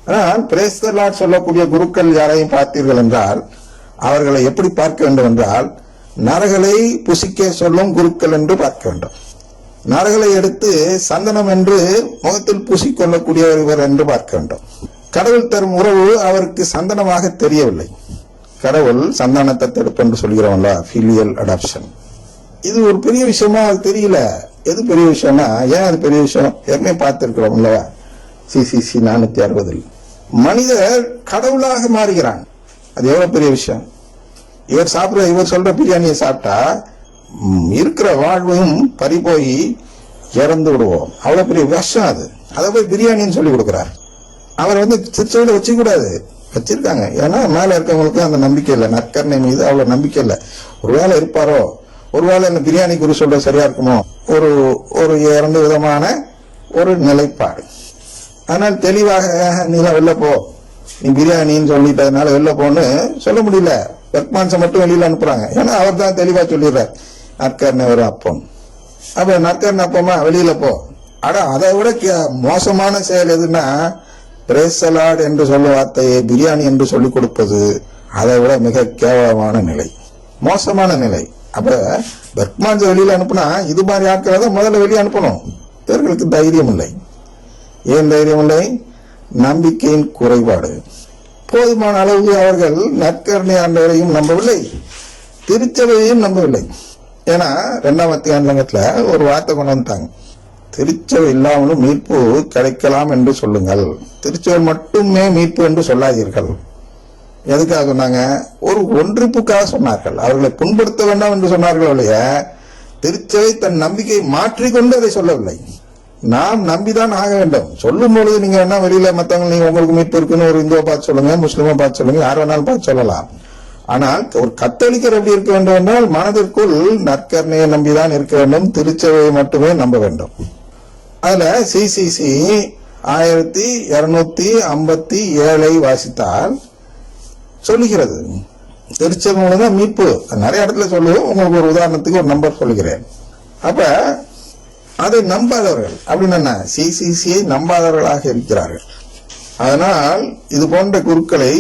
ஆனால் praise the Lord சொல்லக்கூடிய குருக்கள் யாரையும் பார்த்தீர்கள் என்றால் அவர்களை எப்படி பார்க்க வேண்டும் என்றால் நரகளை புசிக்க சொல்லும் குருக்கள் என்று பார்க்க வேண்டும். நரகளை எடுத்து சந்தனம் என்று முகத்தில் பூசிக்கொள்ளக்கூடிய ஒருவர் என்று பார்க்க வேண்டும். கடவுள் தரும் உறவு அவருக்கு சந்தனமாக தெரியவில்லை. கடவுள் சந்தானத்தை தடுப்பு என்று சொல்கிறோம்ல, ஃபிலியல் அடாப்ஷன். இது ஒரு பெரிய விஷயமா அது தெரியல. எது பெரிய விஷயம்னா, ஏன் அது பெரிய விஷயம் ஏற்கனவே பார்த்திருக்கிறோம் இல்லவா, CCC 460. மனிதர் கடவுளாக மாறுகிறான். அது எவ்வளவு பெரிய விஷயம். இவர் சொல்ற பிரியாணியை சாப்பிட்டா இருக்கிற வாழ்வும் பறி போய் இறந்து விடுவோம். அவ்வளவு பெரிய விஷம் அது. அதை போய் பிரியாணின்னு சொல்லி கொடுக்கிறார். அவர் திருச்சபையில வச்சுக்கூடாது, வச்சிருக்காங்க. ஏன்னா மேல இருக்கவங்களுக்கு அந்த நம்பிக்கை இல்லை, நற்கருணை மீது அவ்வளவு நம்பிக்கை இல்லை. ஒருவேளை இருப்பாரோ, ஒருவேளை இந்த பிரியாணி குரு சொல்ற சரியா இருக்குமோ, ஒரு இரண்டு விதமான ஒரு நிலைப்பாடு. ஆனால் தெளிவாக நீதான் வெளில போ, நீ பிரியாணின்னு சொல்லிட்டதுனால வெளில போன்னு சொல்ல முடியல. பெர்க்மான்ஸை மட்டும் வெளியில அனுப்புறாங்க. ஏன்னா அவர் தான் தெளிவா சொல்லிடுறார், நற்கருணை ஒரு அப்பம். அப்ப நற்கருணை அப்பமா வெளியில போ. ஆனா அதை விட மோசமான செயல் எதுன்னா, பிரேஸ் தி லார்ட் என்று சொல்லும் வார்த்தையை பிரியாணி என்று சொல்லிக் கொடுப்பது. அதை விட மிக கேவலமான நிலை, மோசமான நிலை. அப்ப பெர்க்மான்ஸை வெளியில அனுப்புனா இது மாதிரி ஆட்களை தான் முதல்ல வெளியே அனுப்பணும். இவர்களுக்கு தைரியம் இல்லை. ஏன் தைரியம் இல்லை? நம்பிக்கையின் குறைபாடு. போதுமான அளவு அவர்கள் நற்கருணை ஆண்டவரையும் நம்பவில்லை, திருச்சபையையும் நம்பவில்லை. ஏன்னா 2ஆம் அத்தியாயத்துல ஒரு வார்த்தை கொண்டு வந்துட்டாங்க, திருச்சபை இல்லாமலும் மீட்பு கிடைக்கலாம் என்று சொல்லுங்கள், திருச்சபை மட்டுமே மீட்பு என்று சொல்லாதீர்கள். எதுக்காக சொன்னாங்க? ஒரு ஒன்றிப்புக்காக சொன்னார்கள். அவர்களை புண்படுத்த வேண்டாம் என்று சொன்னார்கள் இல்லைய. திருச்சபை தன் நம்பிக்கையை மாற்றிக்கொண்டு அதை சொல்லவில்லை. நாம் நம்பிதான் ஆக வேண்டும். சொல்லும் பொழுது நீங்க வேணா வெளியில மத்தவங்க நீங்க உங்களுக்கு மீட்பு இருக்குன்னு ஒரு இந்துவை பார்த்து சொல்லுங்க, முஸ்லிமா பார்த்து சொல்லுங்க, யார் வேணாலும் பார்த்து சொல்லலாம். ஆனால் ஒரு கத்தோலிக்கர் எப்படி இருக்க வேண்டும் என்றால் மனதிற்குள் நற்கருணையை நம்பிதான் இருக்க வேண்டும், திருச்சபையை மட்டுமே நம்ப வேண்டும். அதுல CCC 1257 வாசித்தால் சொல்லுகிறது, திருச்சபை மூலம் மீட்பு. நிறைய இடத்துல சொல்லுவோம். உங்களுக்கு ஒரு உதாரணத்துக்கு ஒரு நம்பர் சொல்லுகிறேன். அப்ப அதை நம்பாதவர்கள் அப்படின்னா CCCயை நம்பாதவர்களாக இருக்கிறார்கள். அதனால் இது போன்ற குருக்களை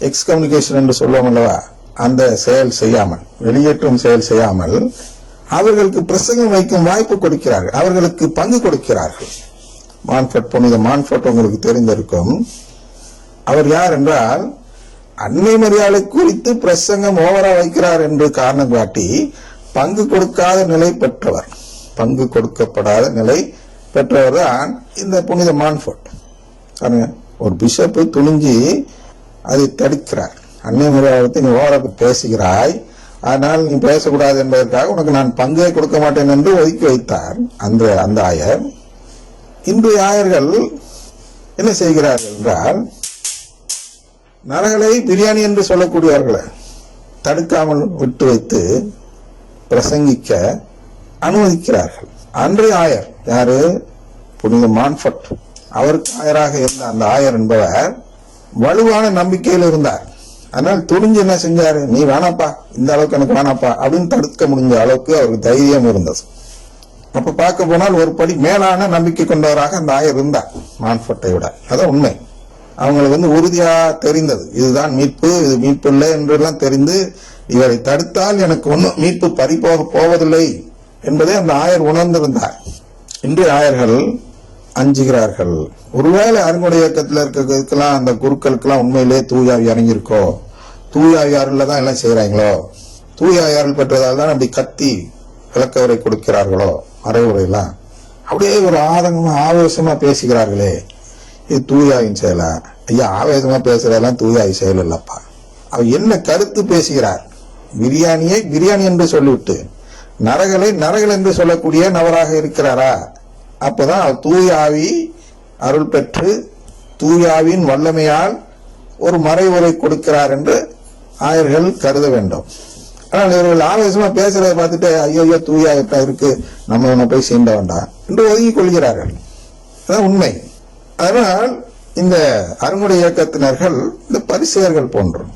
எக்ஸ்கம்யூனிகேஷன் என்று சொல்லுவோம் அல்லவா, அந்த செயல் செய்யாமல், வெளியேற்றும் செயல் செய்யாமல் அவர்களுக்கு பிரசங்கம் வைக்கும் வாய்ப்பு கொடுக்கிறார்கள், அவர்களுக்கு பங்கு கொடுக்கிறார்கள். மான்ஃபோர்ட், புனித மான்ஃபோர்ட் உங்களுக்கு தெரிந்திருக்கும். அவர் யார் என்றால் அன்னை மரியாதை குறித்து பிரசங்கம் ஓவரா வைக்கிறார் என்று காரணம் காட்டி பங்கு கொடுக்காத நிலை பெற்றவர், பங்கு கொடுக்கப்படாத நிலை பெற்றவர் தான் இந்த புனித மான்ஃபோர்ட். ஒரு பிஷப்பு துணிஞ்சி அதை தடுக்கிறார். அன்னை மரியாதை நீ ஓவராக பேசுகிறாய், ஆனால் நீ பேசக்கூடாது என்பதற்காக உனக்கு நான் பங்கே கொடுக்க மாட்டேன் என்று ஒதுக்கி வைத்தார் அந்த ஆயர். இன்றைய ஆயர்கள் என்ன செய்கிறார்கள் என்றால், நரகளை பிரியாணி என்று சொல்லக்கூடியவர்களை தடுக்காமல் விட்டு வைத்து பிரசங்கிக்க அனுமதிக்கிறார்கள். அன்றைய ஆயர் யாரு? புனித மான்ஃபோர்ட். அவருக்கு ஆயராக இருந்த அந்த ஆயர் என்பவர் வலுவான நம்பிக்கையில் இருந்தார். அதனால் துணிஞ்சு என்ன செஞ்சாரு, நீ வேணாப்பா, இந்த அளவுக்கு எனக்கு வேணாப்பா அப்படின்னு தடுக்க முடிஞ்ச அளவுக்கு அவருக்கு தைரியம் இருந்தது. அப்ப பார்க்க போனால் ஒரு படி மேலான நம்பிக்கை கொண்டவராக அந்த ஆயர் இருந்தார் மான்ஃபோர்ட்டை விட. அதான் உண்மை. அவங்களுக்கு உறுதியா தெரிந்தது, இதுதான் மீட்பு, இது மீட்பு இல்லை என்றெல்லாம் தெரிந்து இவரை தடுத்தால் எனக்கு ஒன்னும் மீட்பு பறிபோக போவதில்லை என்பதை அந்த ஆயர் உணர்ந்திருந்தார். இன்றைய ஆயர்கள் அஞ்சுகிறார்கள். ஒருவேளை அருங்குடை இயக்கத்தில் இருக்கிறதுக்கெல்லாம் அந்த குருக்களுக்கெல்லாம் உண்மையிலே தூயாவி இறங்கியிருக்கோ, தூயாவியாரில் தான் எல்லாம் செய்யறாங்களோ, தூயாவியாரில் பெற்றதால் தான் அப்படி கத்தி விளக்க உரை கொடுக்கிறார்களோ, மறைவுரையெல்லாம் அப்படியே ஒரு ஆதங்கமா ஆவேசமா பேசுகிறார்களே, இது தூயாவின் செயலா? ஐயா, ஆவேசமா பேசுறதெல்லாம் தூயாவி செயல் இல்லப்பா. அவர் என்ன கருத்து பேசுகிறார்? பிரியாணியை பிரியாணி என்று சொல்லிவிட்டு நரகளை நரகள் என்று சொல்லக்கூடிய நபராக இருக்கிறாரா? அப்பதான் அவர் தூயாவி அருள் பெற்று தூயாவின் வல்லமையால் ஒரு மறைவுரை கொடுக்கிறார் என்று ஆயர்கள் கருத வேண்டும். ஆனால் இவர்கள் ஆவேசமா பேசுறதை பார்த்துட்டு ஐயோ தூயாவிட்டா இருக்கு, நம்ம இவனை போய் சீண்ட வேண்டாம் என்று ஒதுங்கிக் கொள்கிறார்கள். அதான் உண்மை. அதனால் இந்த அருங்குடை இயக்கத்தினர்கள் இந்த பரிசேயர்கள் போன்றோம்.